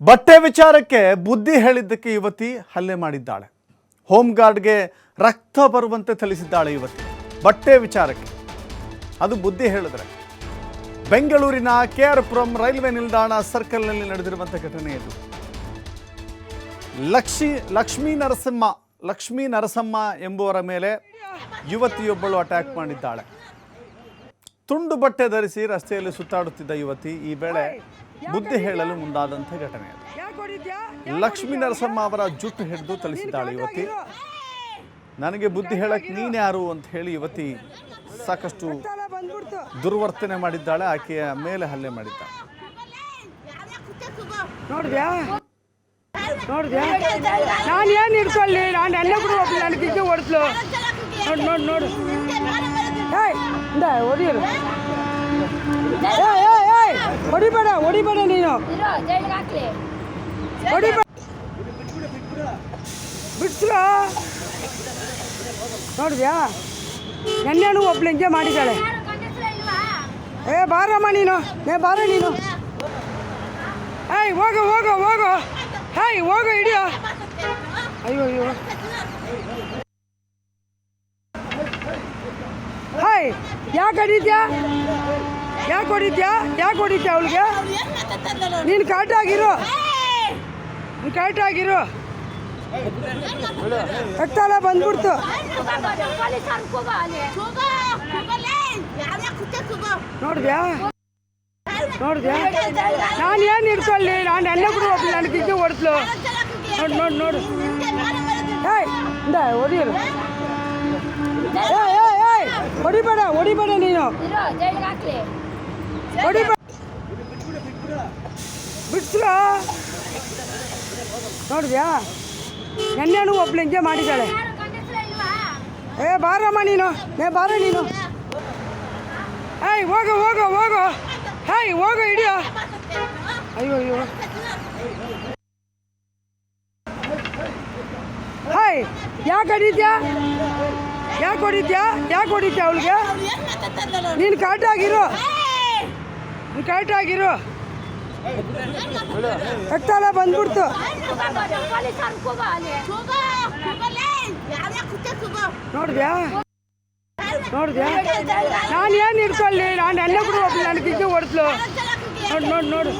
ಬಟ್ಟೆ ವಿಚಾರಕ್ಕೆ ಬುದ್ಧಿ ಹೇಳಿದ್ದಕ್ಕೆ ಯುವತಿ ಹಲ್ಲೆ ಮಾಡಿದ್ದಾಳೆ. ಹೋಮ್ ಗಾರ್ಡ್ಗೆ ರಕ್ತ ಬರುವಂತೆ ಥಳಿಸಿದ್ದಾಳೆ ಯುವತಿ. ಬಟ್ಟೆ ವಿಚಾರಕ್ಕೆ ಅದು ಬುದ್ಧಿ ಹೇಳಿದ್ರೆ ಬೆಂಗಳೂರಿನ KR ಪುರಂ ರೈಲ್ವೆ ನಿಲ್ದಾಣ ಸರ್ಕಲ್ನಲ್ಲಿ ನಡೆದಿರುವಂಥ ಘಟನೆ ಇದು. ಲಕ್ಷ್ಮೀ ನರಸಮ್ಮ ಎಂಬುವರ ಮೇಲೆ ಯುವತಿಯೊಬ್ಬಳು ಅಟ್ಯಾಕ್ ಮಾಡಿದ್ದಾಳೆ. ತುಂಡು ಬಟ್ಟೆ ಧರಿಸಿ ರಸ್ತೆಯಲ್ಲಿ ಸುತ್ತಾಡುತ್ತಿದ್ದ ಯುವತಿ ಈ ವೇಳೆ ಬುದ್ಧಿ ಹೇಳಲು ಮುಂದಾದಂಥ ಘಟನೆ ಅದು. ಲಕ್ಷ್ಮೀ ನರಸಮ್ಮ ಅವರ ಜುಟ್ಟು ಹಿಡಿದು ಥಳಿಸಿದ್ದಾಳೆ ಯುವತಿ. ನನಗೆ ಬುದ್ಧಿ ಹೇಳಕ್ಕೆ ನೀನು ಯಾರು ಅಂತ ಹೇಳಿ ಯುವತಿ ಸಾಕಷ್ಟು ದುರ್ವರ್ತನೆ ಮಾಡಿದ್ದಾಳೆ. ಆಕೆಯ ಮೇಲೆ ಹಲ್ಲೆ ಮಾಡಿದ್ದಾಳೆ. ನೋಡಿದ್ಯಾ ನಾನು ಏನು ಇಟ್ಕೊಳ್ಳಿ, ನಾನು ಎಲ್ಲ ಕೂಡ ನಾನು ಕಿಕ್ಕೆ ಹೊಡ್ಸ್ಲು. ನೋಡು ನೋಡು ಹೊಡಿಯರು, ಹೊಡಿಬೇಡ ನೀನು, ಹೊಡಿಬೇಡ, ಬಿಡ್ಸ್ರ. ನೋಡಿದ್ಯಾ ನೆನ್ನೆನೂ ಒಬ್ಳು ಹಿಂಗೆ ಮಾಡಿದ್ದಾಳೆ. ಬಾರಮ್ಮ ನೀನು, ಬಾರ ನೀನು. ಹೋಗು ಹೋಗು ಹೋಗು, ಹೋಗು ಹಿಡಿಯೋ. ಅಯ್ಯೋ ಅಯ್ಯೋ, ಯಾಕೆ ಹೊಡಿದ್ಯಾ ಅವಳಿಗೆ? ನೀನು ಕರೆಕ್ಟಾಗಿರು, ರಕ್ತ ಬಂದ್ಬಿಡ್ತು. ನೋಡಿದ್ಯಾ ನಾನು ಏನು ಇಟ್ಕೊಳ್ಳಿ, ನಾನು ಎಲ್ಲ ಕೂಡ ನಾನು ಕಿಕ್ಕೆ ಹೊಡ್ಸ್ಲು. ನೋಡು ಹೊಡಿಯರು, ಹೊಡಿಬೇಡ ನೀನು, ಹೊಡಿಬೇಡ, ಬಿಡ್ಸ್ರ. ನೋಡಿದ್ಯಾ ನೆನ್ನೆನೂ ಒಬ್ಳು ಹಿಂಗೆ ಮಾಡಿದ್ದಾಳೆ. ಬಾರಮ್ಮ ನೀನು, ಬಾರ ನೀನು. ಹೋಗು ಹೋಗು ಹೋಗು, ಹೋಗು ಹಿಡಿಯೋ. ಅಯ್ಯೋ ಅಯ್ಯೋ, ಯಾಕೆ ಹೊಡಿದ್ಯಾ ಅವಳಿಗೆ? ನೀನು ಕರೆಕ್ಟಾಗಿರು, ರಕ್ತ ಬಂದ್ಬಿಡ್ತು. ನೋಡಿದ್ಯಾ ನಾನು ಏನು ಇಟ್ಕೊಳ್ಳಿ, ನಾನು ಎಲ್ಲ ಕೂಡ ನಾನು ಕಿಕ್ಕೆ ಹೊಡ್ಸ್ಲು. ನೋಡು